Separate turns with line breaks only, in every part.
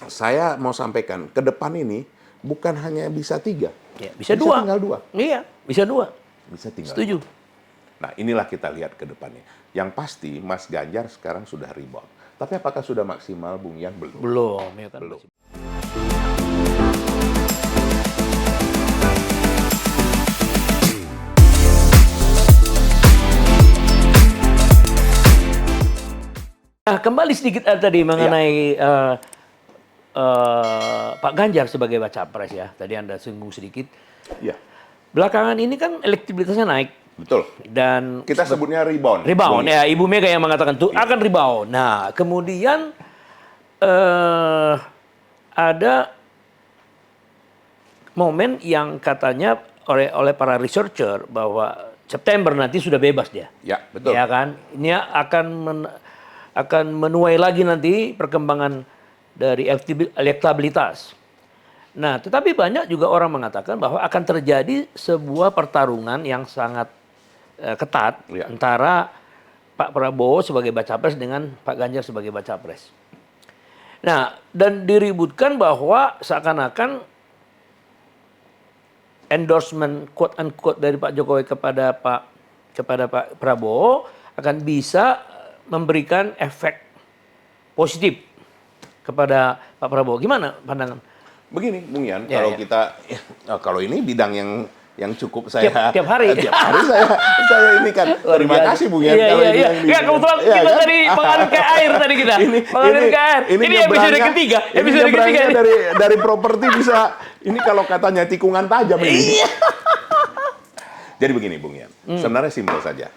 saya mau sampaikan ke depan ini bukan hanya bisa 3,
Ya, bisa 2.
tinggal 2,
Iya, bisa 2.
bisa tinggal
Setuju.
2. Nah, inilah kita lihat ke depannya. Yang pasti Mas Ganjar sekarang sudah rebound. Tapi apakah sudah maksimal, Bung Yan? Belum.
Belum, ya kan.
Belum.
Nah, kembali sedikit tadi mengenai Pak Ganjar sebagai baca pres ya. Tadi Anda singgung sedikit.
Iya,
Belakangan ini kan elektabilitasnya naik
betul.
dan
Kita sebutnya rebound.
rebound
Bung
ya.
Yan.
Ibu Mega yang mengatakan itu akan rebound. Nah, kemudian ada momen yang katanya oleh para researcher bahwa September nanti sudah bebas dia.
Ya, betul.
Ya kan? Ini akan menuai lagi nanti perkembangan dari elektabilitas. Nah, tetapi banyak juga orang mengatakan bahwa akan terjadi sebuah pertarungan yang sangat ketat
Ya.
antara Pak Prabowo sebagai baca pres dengan Pak Ganjar sebagai baca pres. Nah, dan diributkan bahwa seakan-akan endorsement quote unquote dari Pak Jokowi kepada Pak Prabowo akan bisa memberikan efek positif kepada Pak Prabowo. Gimana pandangan?
Begini, Bung Yan,
Ya,
kalau
ya.
kita kalau ini bidang yang cukup saya
Tiap hari.
tiap hari saya ini kan. Terima kasih, Bung Yan.
Iya,
kalau
iya,
ini
iya.
yang
Ya, kebetulan
Iya,
kita
kan?
tadi mengalir ke air tadi kita. Mengalir ke air. Ini episode
nyebrangnya-
ketiga.
Ini
Episode ketiga
nyebrangnya
ini.
dari properti bisa. Ini kalau katanya tikungan tajam ini.
Iya.
Jadi begini, Bung Yan. Sebenarnya simpel saja.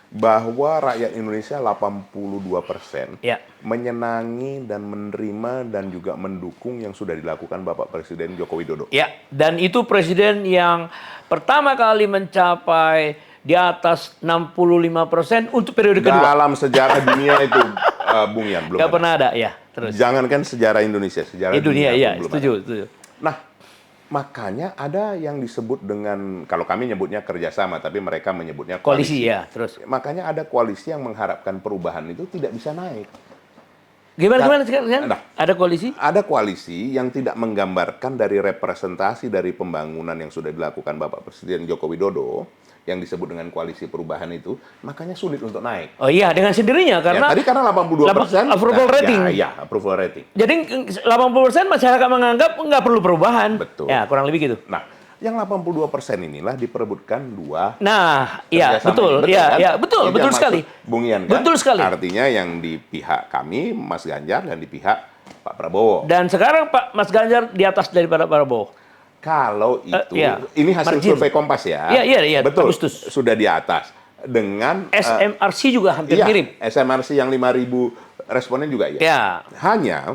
Bahwa rakyat Indonesia 82%
Ya.
menyenangi dan menerima dan juga mendukung yang sudah dilakukan Bapak Presiden Joko Widodo.
Ya, dan itu presiden yang pertama kali mencapai di atas 65% untuk periode kedua.
Dalam sejarah dunia itu, Bung Yan, belum
Gak
ada.
pernah ada, ya. Terus.
Jangankan sejarah Indonesia, sejarah
Dunia,
pun
ya,
belum
setuju,
ada.
setuju.
Nah, makanya ada yang disebut dengan, kalau kami nyebutnya kerjasama, tapi mereka menyebutnya
Koalisi, ya, terus.
Makanya ada koalisi yang mengharapkan perubahan itu tidak bisa naik.
Gimana sekarang?
Nah.
Ada koalisi?
Ada koalisi yang tidak menggambarkan dari representasi dari pembangunan yang sudah dilakukan Bapak Presiden Joko Widodo, yang disebut dengan koalisi perubahan itu, makanya sulit untuk naik.
Oh iya, dengan sendirinya karena
Ya, tadi karena 82%.
approval rating.
Ya, approval rating.
Jadi 80% masyarakat menganggap nggak perlu perubahan.
Betul.
Ya, kurang lebih gitu.
Nah, yang 82% inilah diperebutkan dua.
Nah, iya,
kerjasama.
betul.
Betul,
Iya,
kan?
iya, betul,
Itu
betul
yang
sekali.
maksud Bung Yan, kan?
Betul sekali.
Artinya yang di pihak kami, Mas Ganjar, dan di pihak Pak Prabowo.
Dan sekarang Pak Mas Ganjar di atas daripada Prabowo.
Kalau itu,
iya.
ini hasil
Margin.
survei Kompas ya.
Iya,
Betul,
Agustus.
sudah di atas. Dengan
SMRC juga hampir
iya,
mirip.
SMRC yang 5.000 responden juga ya.
Ya.
Hanya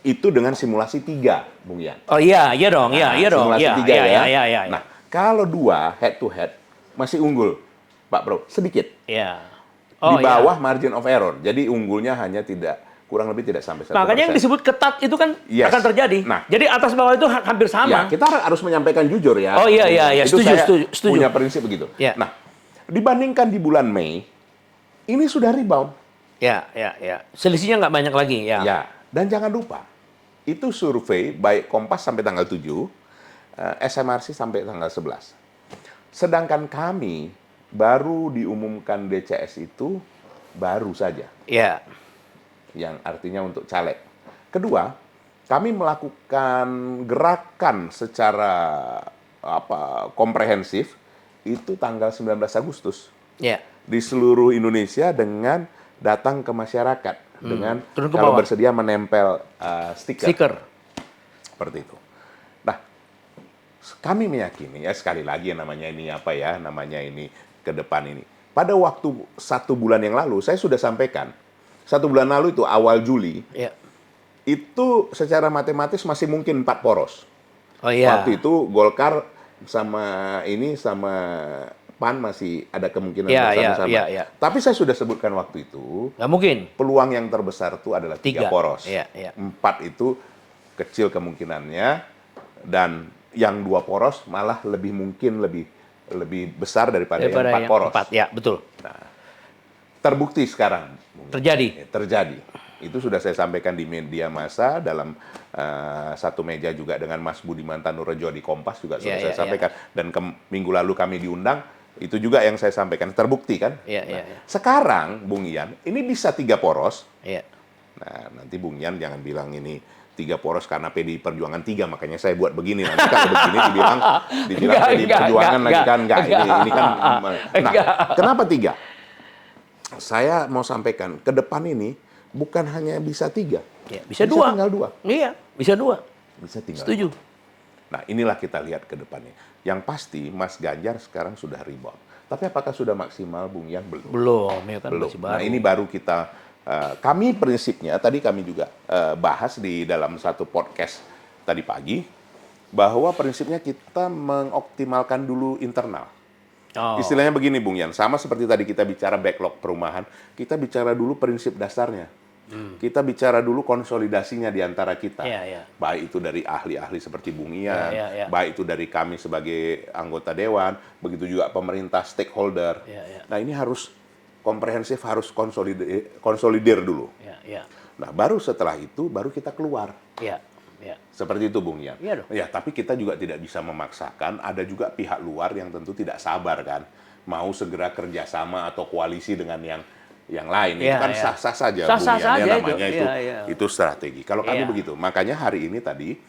itu dengan simulasi 3, Bung Yan.
Oh iya dong,
Nah,
iya dong.
simulasi
Iya,
3 ya.
iya.
Nah, kalau 2 head to head masih unggul Pak Bro, sedikit.
Iya.
Di bawah margin of error. Jadi unggulnya hanya kurang lebih tidak sampai 1%.
Makanya yang disebut ketat itu kan
Yes.
akan terjadi.
Nah.
Jadi atas bawah itu hampir sama.
Ya, kita harus menyampaikan jujur ya.
Oh, iya.
Itu
Setuju,
saya
setuju.
punya prinsip begitu.
Ya.
Nah, dibandingkan di bulan Mei, ini sudah rebound.
Ya. Selisihnya nggak banyak lagi, ya.
Ya, dan jangan lupa, itu survei baik Kompas sampai tanggal 7, SMRC sampai tanggal 11. Sedangkan kami baru diumumkan DCS itu baru saja.
Ya.
Yang artinya untuk caleg. Kedua, kami melakukan gerakan secara komprehensif itu tanggal 19 Agustus
Ya.
di seluruh Indonesia dengan datang ke masyarakat dengan
Turun ke
kalau
bawah.
bersedia menempel stiker. Seperti itu. Nah, kami meyakini ya sekali lagi namanya ini ke depan ini. Pada waktu 1 bulan yang lalu saya sudah sampaikan 1 bulan lalu itu awal Juli,
Ya.
itu secara matematis masih mungkin 4 poros.
Oh iya.
Waktu itu Golkar sama PAN masih ada kemungkinan bersama-sama.
Iya.
Tapi saya sudah sebutkan waktu itu,
Nggak mungkin.
peluang yang terbesar itu adalah 3 poros.
Iya.
4 itu kecil kemungkinannya, dan yang 2 poros malah lebih besar daripada yang 4 poros.
4, ya, betul.
Terbukti sekarang.
Terjadi.
Terjadi. Itu sudah saya sampaikan di media massa dalam satu meja juga dengan Mas Budiman Tanurejo di Kompas juga sudah saya sampaikan. Dan minggu lalu kami diundang, itu juga yang saya sampaikan, terbukti kan. Sekarang Bung Ian, ini bisa 3 poros. Nah, nanti Bung Ian jangan bilang ini 3 poros karena PDI Perjuangan 3, makanya saya buat begini. Nanti kalau begini dibilang PDI Perjuangan lagi kan enggak. Ini kan. Nah, kenapa 3? Saya mau sampaikan ke depan ini bukan hanya bisa 3,
bisa 2.
Tinggal 2.
Iya, bisa 2.
Bisa tinggal.
Setuju.
2. Nah, inilah kita lihat ke depannya. Yang pasti Mas Ganjar sekarang sudah rebound. Tapi apakah sudah maksimal, Bung Ian? Belum.
Belum, ya kan
Belum.
masih baru.
Nah, ini baru kita kami prinsipnya tadi kami juga bahas di dalam satu podcast tadi pagi bahwa prinsipnya kita mengoptimalkan dulu internal. Istilahnya begini Bung Yan, sama seperti tadi kita bicara backlog perumahan, kita bicara dulu prinsip dasarnya. Kita bicara dulu konsolidasinya di antara kita. Baik itu dari ahli-ahli seperti Bung Ian, baik itu dari kami sebagai anggota dewan, begitu juga pemerintah, stakeholder. Nah, ini harus komprehensif, harus konsolidir dulu. Nah, baru setelah itu, baru kita keluar. Seperti itu, Bung Ian. Ya, tapi kita juga tidak bisa memaksakan. Ada juga pihak luar yang tentu tidak sabar kan, mau segera kerjasama atau koalisi dengan yang lain. Itu kan sah-sah saja, Bung Ian. Ya, namanya itu strategi. Kalau kami begitu, makanya hari ini tadi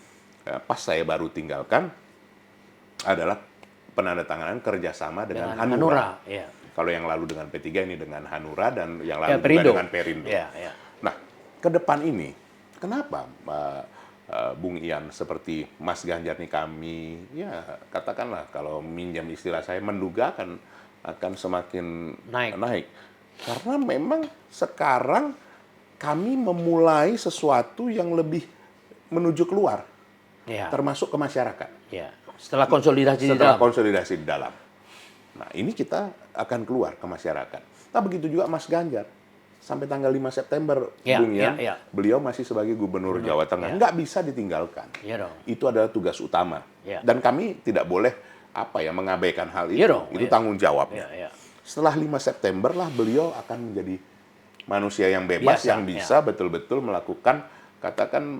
pas saya baru tinggalkan adalah penandatanganan kerjasama dengan Hanura. Kalau yang lalu dengan P3, ini dengan Hanura, dan yang lalu juga dengan Perindo. Nah, ke depan ini, kenapa Bung Ian seperti Mas Ganjar nih kami, ya katakanlah kalau minjam istilah saya, menduga akan semakin naik. Karena memang sekarang kami memulai sesuatu yang lebih menuju keluar, termasuk ke masyarakat.
Setelah konsolidasi
di dalam. Nah, ini kita akan keluar ke masyarakat. Nah, begitu juga Mas Ganjar. Sampai tanggal 5 September, Bung Ian, beliau masih sebagai Gubernur Jawa Tengah. Nggak bisa ditinggalkan. Itu adalah tugas utama. Dan kami tidak boleh mengabaikan hal itu. Itu tanggung jawabnya. Setelah 5 September lah beliau akan menjadi manusia yang bebas, yang bisa betul-betul melakukan, katakan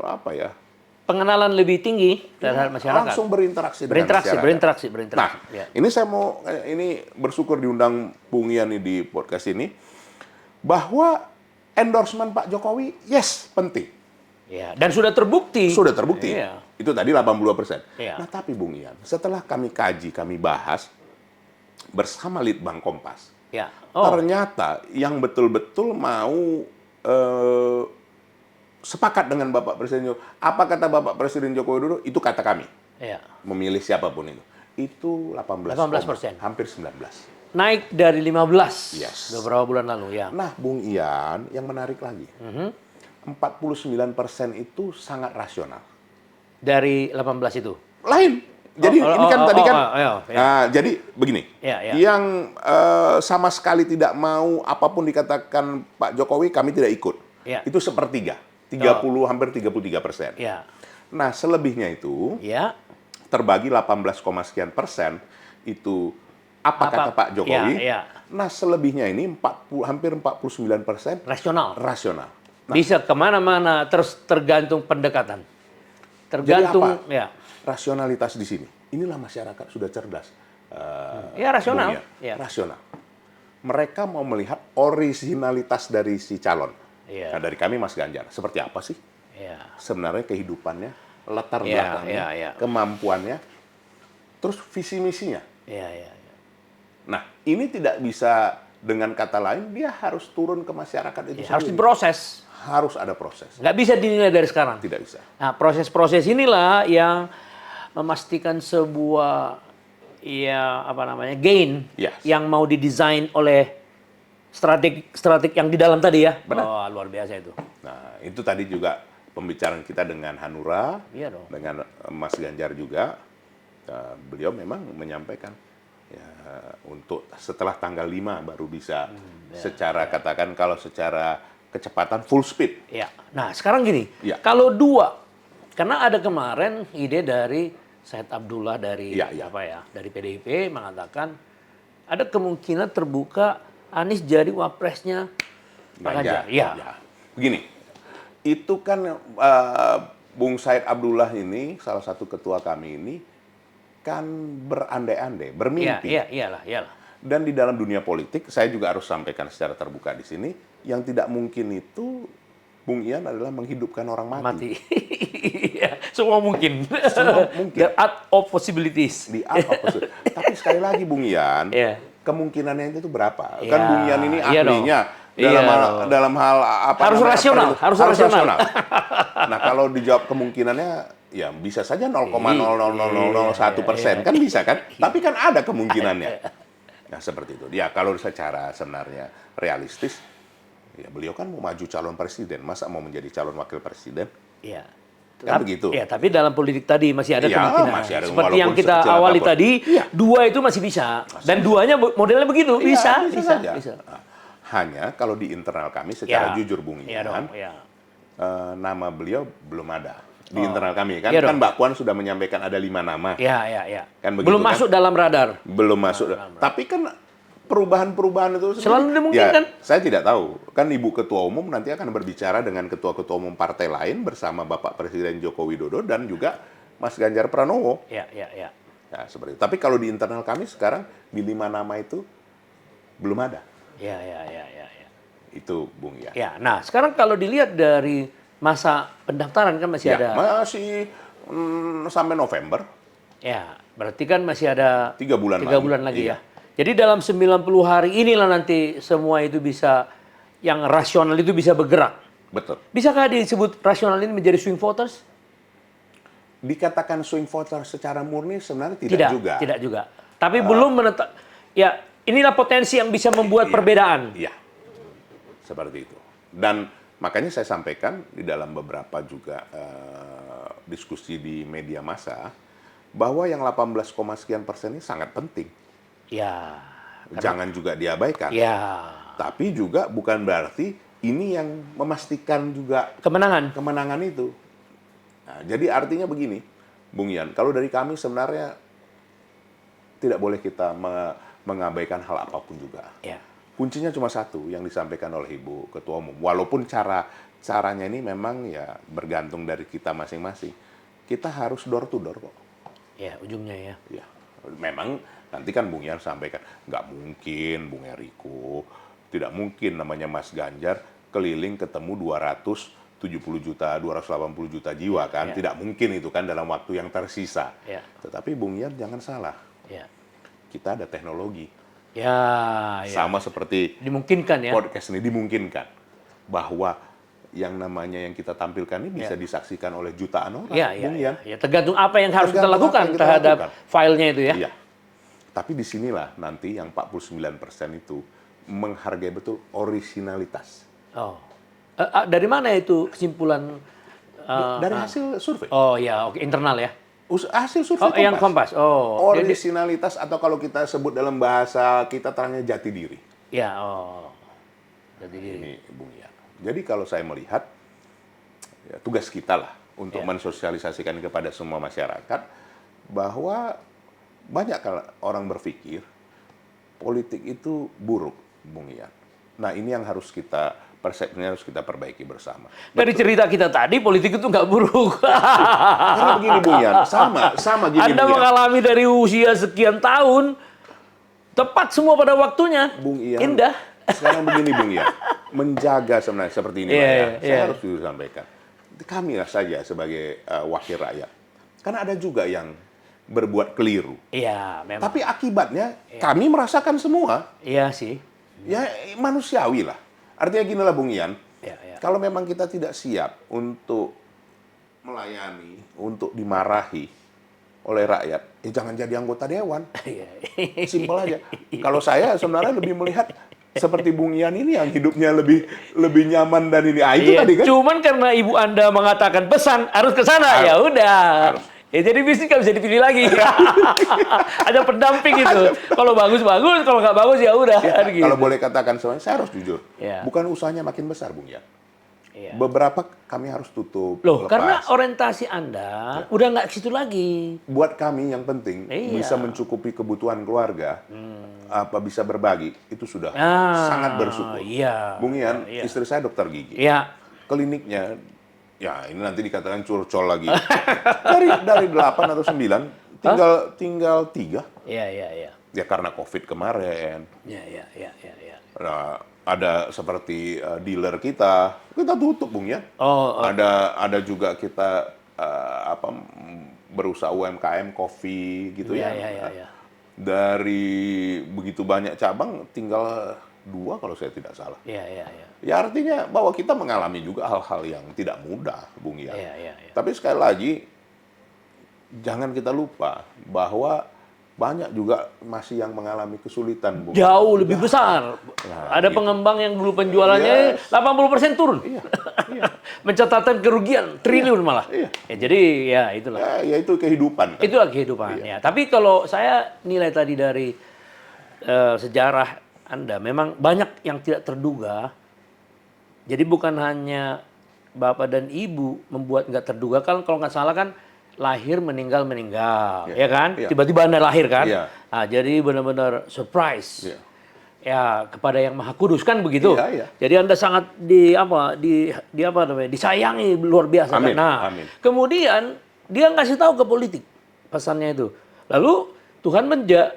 pengenalan lebih tinggi terhadap masyarakat.
Langsung berinteraksi dengan masyarakat.
Berinteraksi.
Nah, ini saya mau bersyukur diundang Bung Ian di podcast ini, bahwa endorsement Pak Jokowi, penting.
Dan sudah terbukti.
Itu tadi 82%. Nah, tapi Bung Ian, setelah kami kaji, kami bahas bersama Litbang Kompas, ternyata yang betul-betul mau sepakat dengan Bapak Presiden Jokowi. Apa kata Bapak Presiden Joko Widodo? Itu kata kami. Memilih siapapun itu. Itu 18%. Hampir 19%.
Naik dari 15 beberapa bulan lalu.
Nah, Bung Ian, yang menarik lagi. 49% itu sangat rasional.
Dari 18 itu?
Lain. Jadi ini kan tadi kan. Jadi begini. Yang sama sekali tidak mau apapun dikatakan Pak Jokowi, kami tidak ikut. Itu sepertiga. 30, hampir 33%. Nah, selebihnya itu terbagi 18, sekian persen itu kata Pak Jokowi. Nah, selebihnya ini hampir 49% rasional. Nah,
bisa kemana-mana, terus tergantung pendekatan. Tergantung.
Jadi rasionalitas di sini. Inilah masyarakat sudah cerdas.
Rasional.
Rasional. Mereka mau melihat originalitas dari si calon. Nah, dari kami Mas Ganjar, seperti apa sih sebenarnya kehidupannya, latar belakangnya, kemampuannya, terus visi misinya. Nah, ini tidak bisa dengan kata lain, dia harus turun ke masyarakat itu sendiri.
Harus diproses.
Harus ada proses.
Nggak bisa dinilai dari sekarang.
Tidak bisa.
Nah, proses-proses inilah yang memastikan sebuah gain yang mau didesain oleh strategi yang di dalam tadi ya.
Benar.
Luar biasa itu.
Nah, itu tadi juga pembicaraan kita dengan Hanura, dengan Mas Ganjar juga. Beliau memang menyampaikan untuk setelah tanggal 5 baru bisa katakan kalau secara kecepatan full speed.
Nah, sekarang gini, kalau 2, karena ada kemarin ide dari Said Abdullah dari dari PDIP mengatakan ada kemungkinan terbuka Anies jadi wapresnya Pak Ganjar.
Begini, Itu kan Bung Said Abdullah ini, salah satu ketua kami ini, kan berandai-andai, bermimpi.
Iyalah.
Dan di dalam dunia politik, saya juga harus sampaikan secara terbuka di sini, yang tidak mungkin itu, Bung Ian adalah menghidupkan orang mati.
Iya, semua mungkin.
Semua mungkin.
The art of possibilities.
Di art of possibility. Tapi sekali lagi Bung Ian, kemungkinannya itu berapa? Kan Bung Ian ini ahlinya dalam hal apa?
Harus rasional.
Nah, kalau dijawab kemungkinannya, ya bisa saja 0,00001%, kan bisa kan? Tapi kan ada kemungkinannya. Nah, seperti itu. Ya, kalau secara sebenarnya realistis, ya beliau kan mau maju calon presiden, masa mau menjadi calon wakil presiden?
Iya.
Kan begitu.
Ya, tapi dalam politik tadi masih ada kemungkinan.
Masih ada,
seperti yang kita awali tadi, dua itu masih bisa. Dan duanya modelnya begitu, bisa.
Nah, hanya kalau di internal kami secara jujur Bung Ian, nama beliau belum ada di internal kami kan. Kan Mbak Puan sudah menyampaikan ada 5 nama.
Iya.
Kan begitu,
belum masuk dalam radar.
Belum masuk. Tapi kan perubahan-perubahan itu
selalu dimungkinkan.
Saya tidak tahu. Kan Ibu Ketua Umum nanti akan berbicara dengan ketua-ketua umum partai lain bersama Bapak Presiden Joko Widodo dan juga Mas Ganjar Pranowo.
Iya.
Ya, seperti itu. Tapi kalau di internal kami sekarang di 5 nama itu belum ada.
Iya.
Itu Bung Ian.
Ya, nah sekarang kalau dilihat dari masa pendaftaran kan masih ada.
Masih sampai November.
Ya, berarti kan masih ada
3 bulan
lagi ya. Jadi dalam 90 hari inilah nanti semua itu bisa, yang rasional itu bisa bergerak.
Betul.
Bisakah disebut rasional ini menjadi swing voters?
Dikatakan swing voters secara murni sebenarnya tidak juga.
Tidak juga. Tapi belum menetap. Ya, inilah potensi yang bisa membuat perbedaan.
Iya. Seperti itu. Dan makanya saya sampaikan di dalam beberapa juga diskusi di media massa bahwa yang 18, sekian persen ini sangat penting.
Ya.
Jangan juga diabaikan.
Ya.
Tapi juga bukan berarti ini yang memastikan juga kemenangan itu. Nah, jadi artinya begini, Bung Ian, kalau dari kami sebenarnya tidak boleh kita mengabaikan hal apapun juga.
Ya.
Kuncinya cuma satu yang disampaikan oleh Ibu Ketua Umum. Walaupun caranya ini memang ya bergantung dari kita masing-masing. Kita harus door to door kok.
Ya, ujungnya ya.
Ya, memang nanti kan Bung Ian sampaikan, nggak mungkin Bung Eriko, tidak mungkin namanya Mas Ganjar keliling ketemu 270 juta, 280 juta jiwa kan. Tidak mungkin itu kan dalam waktu yang tersisa. Tetapi Bung Ian jangan salah. Kita ada teknologi. Sama seperti
dimungkinkan ya.
Podcast ini dimungkinkan bahwa yang namanya yang kita tampilkan ini bisa disaksikan oleh jutaan orang. Bung Ian.
Ya, tergantung apa yang harus kita lakukan terhadap filenya itu ya.
Iya. Tapi disinilah nanti yang 49% itu menghargai betul orisinalitas.
Oh. Dari mana itu kesimpulan?
Dari hasil survei.
Oh ya, oke, internal ya.
Hasil survei Kompas.
Yang Kompas. Oh.
Orisinalitas atau kalau kita sebut dalam bahasa kita terangnya jati diri.
Ya, jati diri.
Ini Bung Ian. Jadi kalau saya melihat ya, tugas kita lah untuk mensosialisasikan kepada semua masyarakat bahwa banyak orang berpikir politik itu buruk, Bung Ian. Nah, ini yang harus kita persepsinya harus kita perbaiki bersama.
Dari cerita kita tadi, politik itu nggak buruk.
Karena begini, Bung Ian, sama gini.
Anda mengalami dari usia sekian tahun, tepat semua pada waktunya.
Bung Ian,
indah.
Sekarang begini, Bung Ian, menjaga sebenarnya seperti ini, saya harus jujur sampaikan. Kami lah saja sebagai wakil rakyat. Karena ada juga yang berbuat keliru.
Iya, memang.
Tapi akibatnya kami merasakan semua.
Iya sih.
Ya manusiawi lah. Artinya gini lah Bung Ian,
ya.
Kalau memang kita tidak siap untuk melayani, untuk dimarahi oleh rakyat, jangan jadi anggota dewan. Simpel aja. Kalau saya sebenarnya lebih melihat seperti Bung Ian ini yang hidupnya lebih nyaman dan ini. Itu tadi kan.
Cuman karena ibu Anda mengatakan pesan harus ke sana, ya udah. Ya jadi bisnis nggak bisa dipilih lagi. Ada pendamping itu. Kalau bagus, kalau nggak bagus ya udah.
Gitu. Kalau boleh katakan semuanya, saya harus jujur. Bukan usahanya makin besar, Bung Ian. Beberapa kami harus tutup.
Loh, karena orientasi Anda udah nggak ke situ lagi.
Buat kami yang penting bisa mencukupi kebutuhan keluarga, apa bisa berbagi, itu sudah sangat bersyukur. Bung Ian, istri saya dokter gigi. Kliniknya Ya, ini nanti dikatakan curcol lagi. dari 8 atau 9, tinggal 3.
Iya.
Ya karena COVID kemarin.
Iya.
Nah, ada seperti dealer kita tutup, Bung ya.
Oh.
Ada juga kita berusaha UMKM kopi gitu ya.
Iya.
Dari begitu banyak cabang tinggal 2 kalau saya tidak salah.
Iya.
Ya artinya bahwa kita mengalami juga hal-hal yang tidak mudah, Bung Ian.
Iya.
Tapi sekali lagi jangan kita lupa bahwa banyak juga masih yang mengalami kesulitan, Bung.
Jauh lebih besar. Ada pengembang yang dulu penjualannya 80% turun.
Iya.
Mencatatkan kerugian triliun malah.
Iya.
Ya, jadi ya itulah.
Ya itu kehidupan. Kan?
Itulah kehidupan. Ya. Tapi kalau saya nilai tadi dari sejarah Anda, memang banyak yang tidak terduga. Jadi bukan hanya bapak dan ibu membuat nggak terduga, kan kalau nggak salah kan lahir meninggal, ya kan?
Iya.
Tiba-tiba Anda lahir kan?
Iya.
Nah, jadi benar-benar surprise.
Iya.
Ya, kepada Yang Maha Kudus kan begitu.
Iya.
Jadi Anda sangat disayangi luar biasa.
Amin.
Kan? Nah,
Amin.
Kemudian dia ngasih tahu ke politik pesannya itu. Lalu Tuhan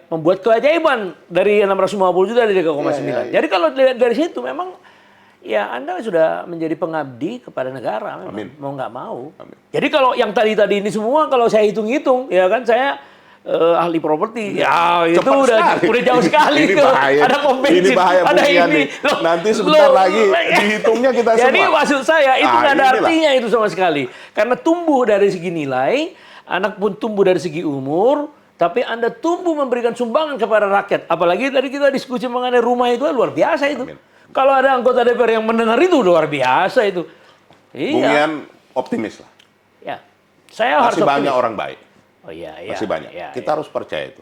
membuat keajaiban dari 650 juta dari 3,9. Jadi kalau dari situ memang ya Anda sudah menjadi pengabdi kepada negara memang.
Amin.
Mau nggak mau.
Amin.
Jadi kalau yang tadi ini semua kalau saya hitung-hitung ya kan saya ahli properti. Ya itu udah jauh sekali.
Ini bahaya.
Ada pom bensin,
ini bahaya,
ada
ini.
Loh,
nanti sebentar lagi dihitungnya kita semua.
Jadi maksud saya itu nggak ada
inilah.
artinya itu sama sekali. Karena tumbuh dari segi nilai, anak pun tumbuh dari segi umur, tapi Anda tumbuh memberikan sumbangan kepada rakyat. Apalagi tadi kita diskusi mengenai rumah itu luar biasa itu.
Amin.
Kalau ada anggota DPR yang mendengar itu luar biasa itu.
Bung
Iya.
Ian optimis lah.
Ya. Saya harus
Masih banyak
optimis.
orang baik.
Oh iya.
Masih banyak. Kita harus percaya itu.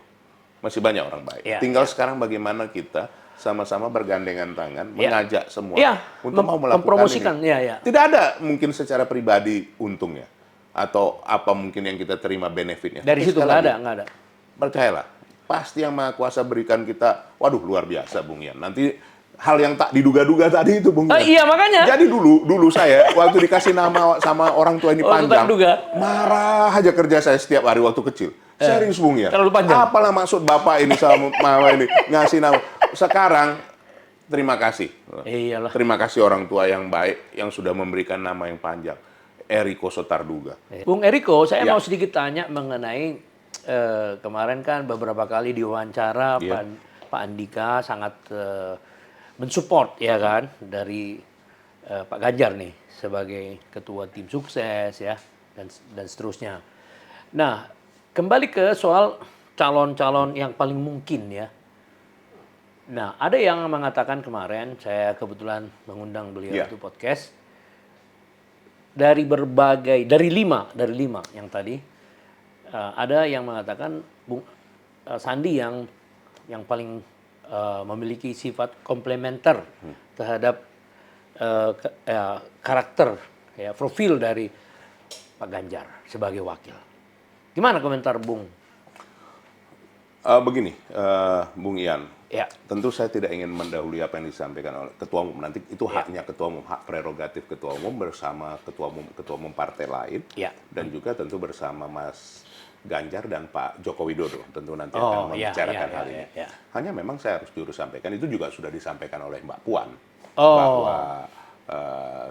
Masih banyak orang baik. Tinggal sekarang bagaimana kita sama-sama bergandengan tangan mengajak semua untuk mau melakukan
mempromosikan.
ini. Tidak ada mungkin secara pribadi untungnya atau apa mungkin yang kita terima benefitnya.
Dari situ nggak ada.
Percayalah, pasti Yang Maha Kuasa berikan kita, waduh luar biasa Bung Ian. Nanti hal yang tak diduga-duga tadi itu Bung Ian.
Iya makanya.
Jadi dulu saya waktu dikasih nama sama orang tua ini panjang, marah aja kerja saya setiap hari waktu kecil. Serius Bung Ian.
Terlalu panjang.
Apalah maksud Bapak ini sama Mama ini ngasih nama. Sekarang terima kasih.
Iyalah.
Terima kasih orang tua yang baik yang sudah memberikan nama yang panjang. Eriko Sotarduga.
Bung Eriko, saya mau sedikit tanya mengenai kemarin kan beberapa kali diwawancara Pak Andika sangat mensupport ya kan dari Pak Ganjar nih sebagai ketua tim sukses ya dan seterusnya. Nah, kembali ke soal calon-calon yang paling mungkin ya. Nah, ada yang mengatakan kemarin saya kebetulan mengundang beliau untuk podcast dari lima yang tadi. Ada yang mengatakan Sandi yang paling memiliki sifat komplementer terhadap karakter profil dari Pak Ganjar sebagai wakil. Gimana komentar Bung?
Begini, Bung Ian.
Ya.
Tentu saya tidak ingin mendahului apa yang disampaikan oleh Ketua Umum. Nanti itu haknya Ketua Umum, hak prerogatif Ketua Umum bersama Ketua Umum partai lain.
Ya.
Dan juga tentu bersama Mas Ganjar dan Pak Joko Widodo. Tentu nanti akan membicarakan hal ini. Hanya memang saya harus juru sampaikan, itu juga sudah disampaikan oleh Mbak Puan. Bahwa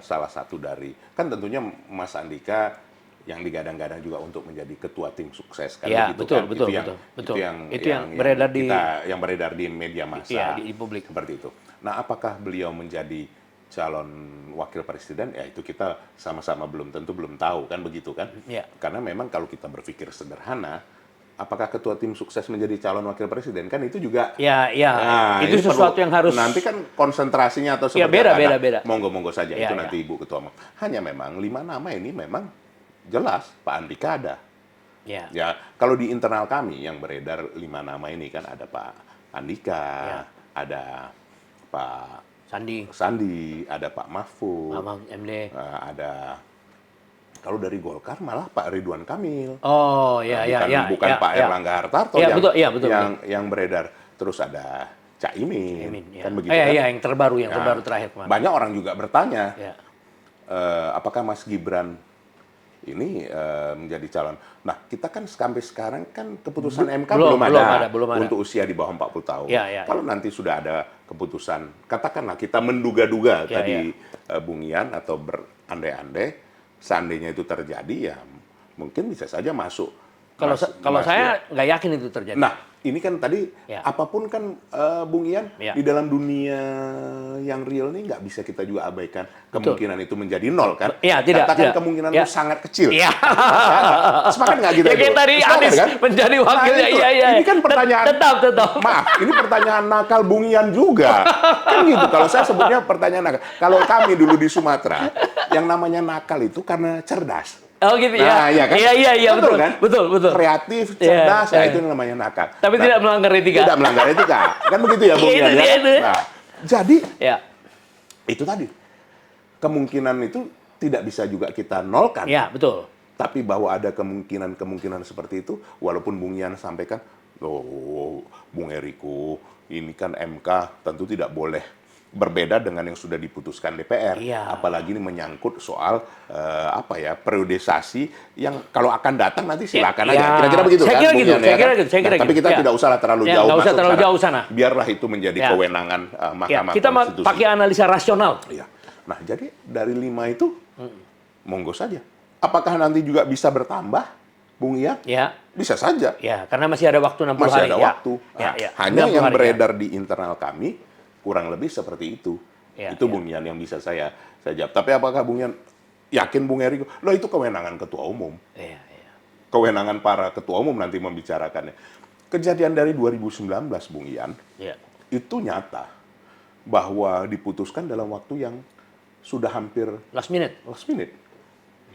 salah satu dari, kan tentunya Mas Andika yang digadang-gadang juga untuk menjadi ketua tim sukses kan begitu kan itu yang beredar di media massa
di publik
seperti itu. Nah, apakah beliau menjadi calon wakil presiden ya itu kita sama-sama belum tahu kan begitu kan karena memang kalau kita berpikir sederhana, apakah ketua tim sukses menjadi calon wakil presiden kan itu juga
nah, itu sesuatu yang harus
nanti kan konsentrasinya atau seperti
beda
monggo saja itu nanti Ibu Ketua Umum. Hanya memang 5 nama ini memang jelas Pak Andika ada. Ya, kalau di internal kami yang beredar 5 nama ini kan ada Pak Andika, ada Pak Sandi, ada Pak Mahfud,
MD.
ada kalau dari Golkar malah Pak Ridwan Kamil.
Bukan
Pak Erlangga Hartarto yang beredar. Terus ada Caimin. Kan begitu kan?
Yang terbaru terakhir kemarin.
Banyak orang juga bertanya. apakah Mas Gibran ini menjadi calon. Nah, kita kan sampai sekarang kan keputusan MK belum ada untuk usia di bawah 40 tahun. Kalau nanti sudah ada keputusan, katakanlah kita menduga-duga tadi Bung Ian atau berandai-andai, seandainya itu terjadi ya mungkin bisa saja masuk.
Kalau saya nggak yakin itu terjadi.
Nah, ini kan tadi apapun kan Bung Ian di dalam dunia yang real ini nggak bisa kita juga abaikan kemungkinan itu menjadi nol kan? Katakan kemungkinan itu sangat kecil. Sepakat nggak kita?
Kayak tadi Anies kan? Menjadi wakilnya.
Ini kan pertanyaan.
Tetap.
Maaf, ini pertanyaan nakal Bung Ian juga. Kan gitu. Kalau saya sebutnya pertanyaan nakal. Kalau kami dulu di Sumatera, yang namanya nakal itu karena cerdas.
Oh gitu ya.
Nah, iya kan?
Iya, betul kan? Betul.
Kreatif, cerdas, itu namanya nakal.
Tapi tidak melanggar etika.
Tidak melanggar etika. Kan begitu ya, Bung Ian ya. Nah, jadi itu tadi. Kemungkinan itu tidak bisa juga kita nolkan.
Iya, betul.
Tapi bahwa ada kemungkinan seperti itu, walaupun Bung Ian sampaikan, Bung Eriko, ini kan MK tentu tidak boleh berbeda dengan yang sudah diputuskan DPR, apalagi ini menyangkut soal periodisasi yang kalau akan datang nanti silakan aja. Kira-kira begitu kan? Saya kira tapi kita tidak usah terlalu jauh
masuk terlalu jauh sana.
Biarlah itu menjadi kewenangan Mahkamah
Kita
Konstitusi.
Pakai analisa rasional.
Nah, jadi dari 5 itu monggo saja. Apakah nanti juga bisa bertambah, Bung Ian? Bisa saja.
Karena masih ada waktu 60 hari.
Masih ada waktu. Hanya yang beredar di internal kami kurang lebih seperti itu. Itu Bung Ian yang bisa saya jawab. Tapi apakah Bung Ian yakin Bung Eriko? Loh, itu kewenangan ketua umum. Kewenangan para ketua umum nanti membicarakannya. Kejadian dari 2019, Bung Ian, itu nyata bahwa diputuskan dalam waktu yang sudah hampir
last minute.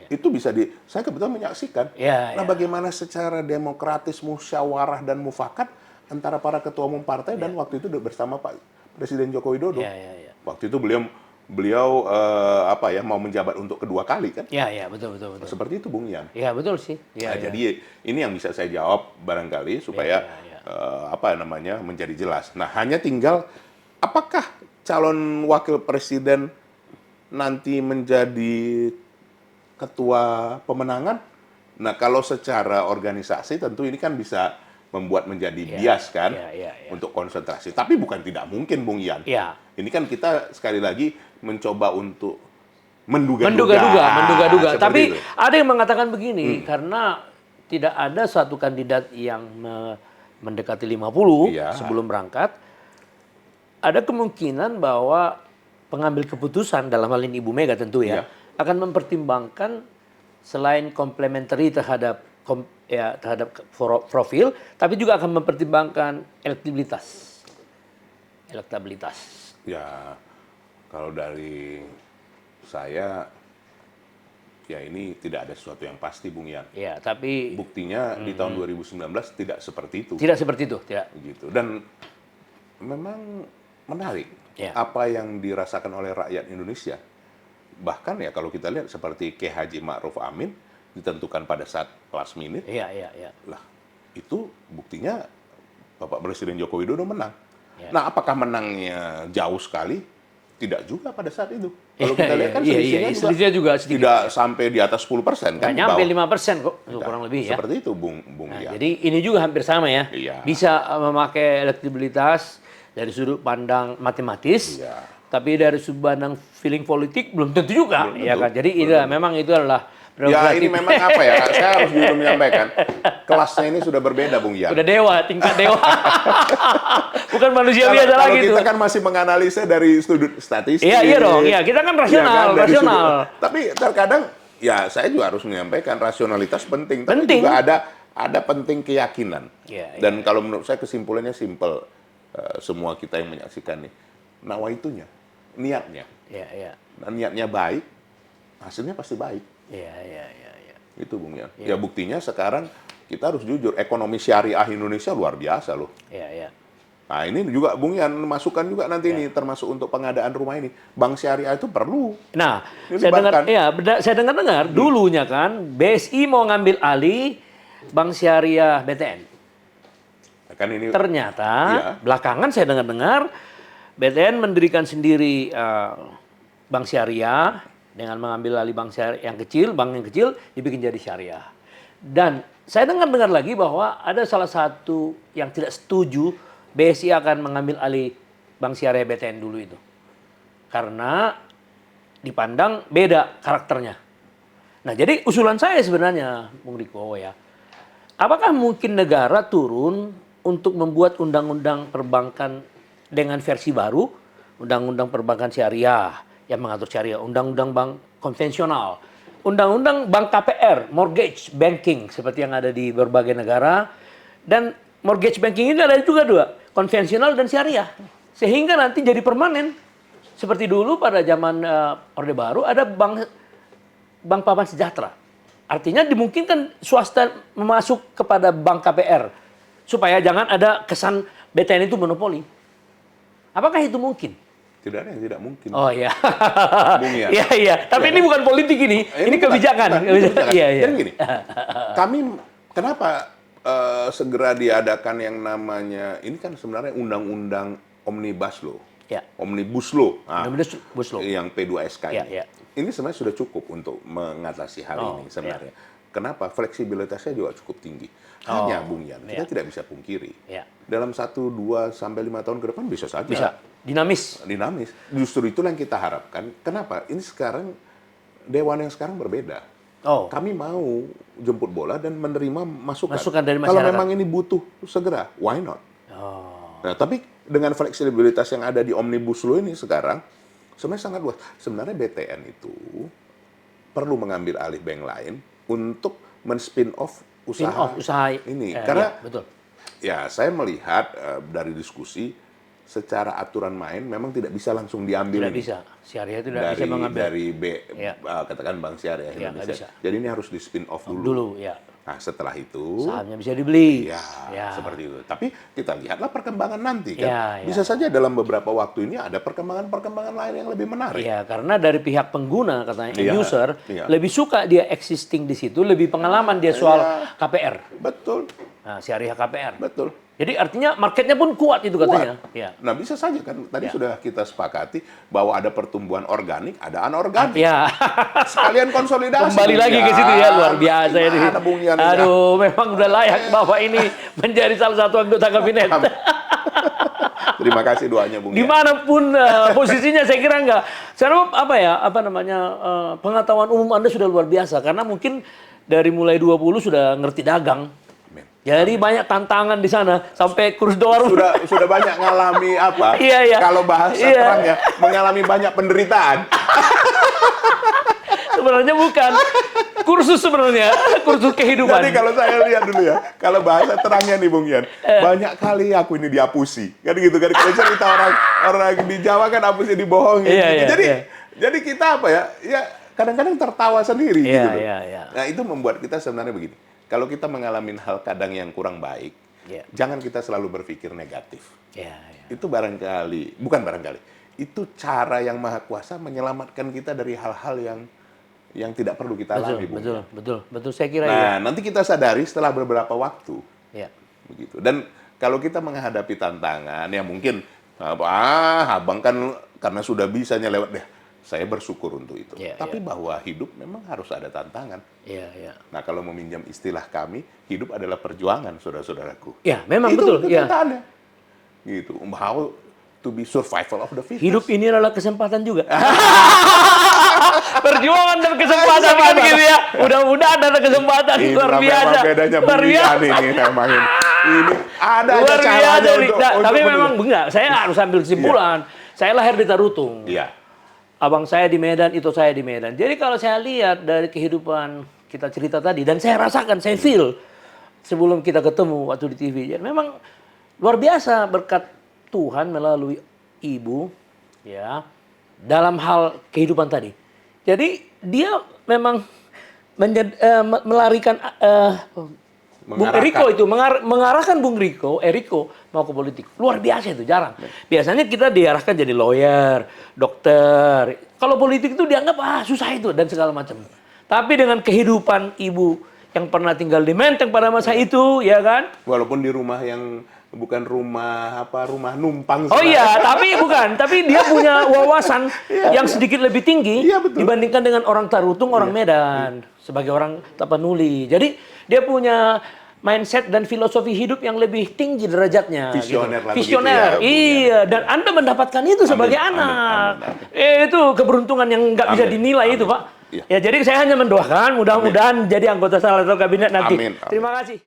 Itu bisa saya kebetulan menyaksikan. Nah, bagaimana secara demokratis, musyawarah dan mufakat antara para ketua umum partai dan waktu itu bersama Pak Presiden Joko Widodo. Waktu itu beliau mau menjabat untuk kedua kali kan?
Betul.
Seperti itu Bung Ian.
Betul sih.
Jadi ini yang bisa saya jawab barangkali supaya menjadi jelas. Nah, hanya tinggal apakah calon wakil presiden nanti menjadi ketua pemenangan? Nah, kalau secara organisasi tentu ini kan bisa membuat menjadi bias kan untuk konsentrasi. Tapi bukan tidak mungkin, Bung Ian. Ini kan kita sekali lagi mencoba untuk menduga-duga.
Tapi ada yang mengatakan begini, karena tidak ada satu kandidat yang mendekati 50 sebelum berangkat, ada kemungkinan bahwa pengambil keputusan, dalam hal ini Ibu Mega tentu akan mempertimbangkan selain komplementari terhadap profil, tapi juga akan mempertimbangkan elektabilitas.
Ya, kalau dari saya, ini tidak ada sesuatu yang pasti, Bung Ian.
Tapi
buktinya di tahun 2019 tidak seperti itu.
Tidak seperti itu, tidak.
Gitu. Dan memang menarik apa yang dirasakan oleh rakyat Indonesia. Bahkan kalau kita lihat seperti K. Haji Ma'ruf Amin ditentukan pada saat last minute. Lah, itu buktinya Bapak Presiden Joko Widodo menang. Nah, apakah menangnya jauh sekali? Tidak juga pada saat itu. Kalau kita lihat kan
selisihnya juga sedikit.
Tidak sampai di atas 10% kan?
Nggak nyampe 5% kok, kurang lebih ya.
Seperti itu, Bung Ian.
Jadi ini juga hampir sama ya. Bisa memakai elektabilitas dari sudut pandang matematis, tapi dari sudut pandang feeling politik belum tentu juga. Kan? Jadi memang itu adalah
ini memang saya harus jujur menyampaikan, kelasnya ini sudah berbeda, Bung Ian.
Udah tingkat dewa. Bukan manusia biasa lagi.
Kalau kita kan masih menganalisa dari sudut statistik.
Iya dong, kita kan rasional.
Tapi terkadang, saya juga harus menyampaikan rasionalitas penting. Tapi juga ada penting keyakinan. Dan kalau menurut saya kesimpulannya simpel. Semua kita yang menyaksikan nih. Nawaitunya, niatnya. Nah, niatnya baik, hasilnya pasti baik. Itu Bung Ian. Ya buktinya sekarang kita harus jujur, ekonomi syariah Indonesia luar biasa loh. Nah, ini juga Bung Ian masukkan juga nanti ini termasuk untuk pengadaan rumah ini. Bank syariah itu perlu.
Nah, saya dengar dulunya kan BSI mau ngambil alih Bank Syariah BTN.
Kan ini
ternyata belakangan saya dengar BTN mendirikan sendiri Bank Syariah dengan mengambil alih bank syariah yang kecil, bank yang kecil dibikin jadi syariah. Dan saya dengar lagi bahwa ada salah satu yang tidak setuju BSI akan mengambil alih bank syariah BTN dulu itu. Karena dipandang beda karakternya. Nah, jadi usulan saya sebenarnya, Bung Riko ya, apakah mungkin negara turun untuk membuat undang-undang perbankan dengan versi baru, undang-undang perbankan syariah yang mengatur syariah, undang-undang bank konvensional, undang-undang bank KPR, mortgage banking seperti yang ada di berbagai negara, dan mortgage banking ini ada juga dua, konvensional dan syariah, sehingga nanti jadi permanen. Seperti dulu pada zaman Orde Baru ada bank Paman Sejahtera. Artinya dimungkinkan swasta masuk kepada bank KPR supaya jangan ada kesan BTN itu monopoli. Apakah itu mungkin?
Tidak ada yang tidak mungkin.
Oh iya.
Iya.
Iya. Tapi ini bukan politik ini kebijakan. Iya.
Jadi gini, kami kenapa segera diadakan yang namanya, ini kan sebenarnya undang-undang Omnibus Law.
Ya.
Omnibus Law.
Omnibus Law.
Yang P2SK ini.
Ya.
Ini sebenarnya sudah cukup untuk mengatasi hal ini sebenarnya. Kenapa? Fleksibilitasnya juga cukup tinggi. Hanya, Bung Yan, kita tidak bisa pungkiri. Dalam 1, 2, sampai 5 tahun ke depan bisa saja.
Bisa. Dinamis.
Justru itulah yang kita harapkan. Kenapa? Ini sekarang, Dewan yang sekarang berbeda. Kami mau jemput bola dan menerima masukan
dari masyarakat.
Kalau memang ini butuh segera, why not? Nah, tapi dengan fleksibilitas yang ada di Omnibus Law ini sekarang, sebenarnya sangat luas. Sebenarnya BTN itu perlu mengambil alih bank lain untuk men-spin off usaha ini. Karena
betul.
Ya, saya melihat dari diskusi secara aturan main memang tidak bisa langsung diambil.
Tidak bisa. Syariah itu tidak bisa mengambil.
Dari katakan Bank Syariah Indonesia. Jadi ini harus di-spin off dulu. Nah, setelah itu
sahamnya bisa dibeli.
Seperti itu. Tapi kita lihatlah perkembangan nanti kan. Bisa saja dalam beberapa waktu ini ada perkembangan-perkembangan lain yang lebih menarik.
Iya, karena dari pihak pengguna katanya user lebih suka dia existing di situ, lebih pengalaman dia soal KPR.
Betul.
Nah, syariah KPR.
Betul.
Jadi artinya marketnya pun kuat itu katanya. Ya.
Nah, bisa saja kan tadi sudah kita sepakati bahwa ada pertumbuhan organik, ada anorganik. Sekalian konsolidasi.
Kembali lagi ke situ ya, luar biasa ini. Aduh, memang udah layak Bapak ini menjadi salah satu anggota kabinet.
Terima kasih doanya, Bung.
Dimanapun posisinya saya kira enggak. Sekarang pengetahuan umum Anda sudah luar biasa karena mungkin dari mulai 20 sudah ngerti dagang. Jadi banyak tantangan di sana sampai kurs dolar
sudah banyak ngalami apa? Kalau bahasa terangnya mengalami banyak penderitaan.
Sebenarnya bukan kursus kursus kehidupan.
Jadi kalau saya lihat dulu ya, kalau bahasa terangnya nih Bung Yan, banyak kali aku ini diapusi. Kan gitu kan kalau cerita orang di Jawa kan apusnya dibohongin. Jadi kita apa ya? Ya kadang-kadang tertawa sendiri gitu. Nah, itu membuat kita sebenarnya begini. Kalau kita mengalami hal kadang yang kurang baik, jangan kita selalu berpikir negatif. Itu bukan barangkali, itu cara yang Maha Kuasa menyelamatkan kita dari hal-hal yang tidak perlu kita alami.
Betul. Saya kira
nanti kita sadari setelah beberapa waktu. Begitu. Dan kalau kita menghadapi tantangan, ya mungkin, abang kan karena sudah bisanya lewat deh. Saya bersyukur untuk itu. Tapi bahwa hidup memang harus ada tantangan. Nah, kalau meminjam istilah kami, hidup adalah perjuangan, saudara-saudaraku.
Memang
itu
betul.
Kenyataannya. Gitu. How to be survival of the fittest.
Hidup ini adalah kesempatan juga. Perjuangan dan kesempatan kan gitu ya. Mudah-mudahan ada kesempatan luar biasa.
Bedanya luar biasa ini memang ini ada
luar
caranya
biasa. Tapi memang enggak. Saya harus ambil kesimpulan. Saya lahir di Tarutung. Abang saya di Medan, itu saya di Medan. Jadi kalau saya lihat dari kehidupan kita cerita tadi, dan saya rasakan, saya feel sebelum kita ketemu waktu di TV. Jadi memang luar biasa berkat Tuhan melalui ibu, dalam hal kehidupan tadi. Jadi dia memang melarikan Bung Eriko itu mengarahkan Bung Eriko mau ke politik. Luar biasa itu, jarang. Biasanya kita diarahkan jadi lawyer, dokter. Kalau politik itu dianggap susah itu dan segala macam. Tapi dengan kehidupan ibu yang pernah tinggal di Menteng pada masa itu, ya kan?
Walaupun di rumah yang bukan rumah numpang.
Oh iya, tapi bukan. Tapi dia punya wawasan yang sedikit lebih tinggi dibandingkan dengan orang Tarutung, orang Medan, sebagai orang Tapanuli. Jadi dia punya mindset dan filosofi hidup yang lebih tinggi derajatnya.
Visioner lah.
Visioner,
begitu ya,
iya. Dan Anda mendapatkan itu sebagai anak. Itu keberuntungan yang nggak bisa dinilai itu, Pak. Ya, jadi saya hanya mendoakan mudah-mudahan jadi anggota salah satu kabinet nanti.
Amin.
Terima kasih.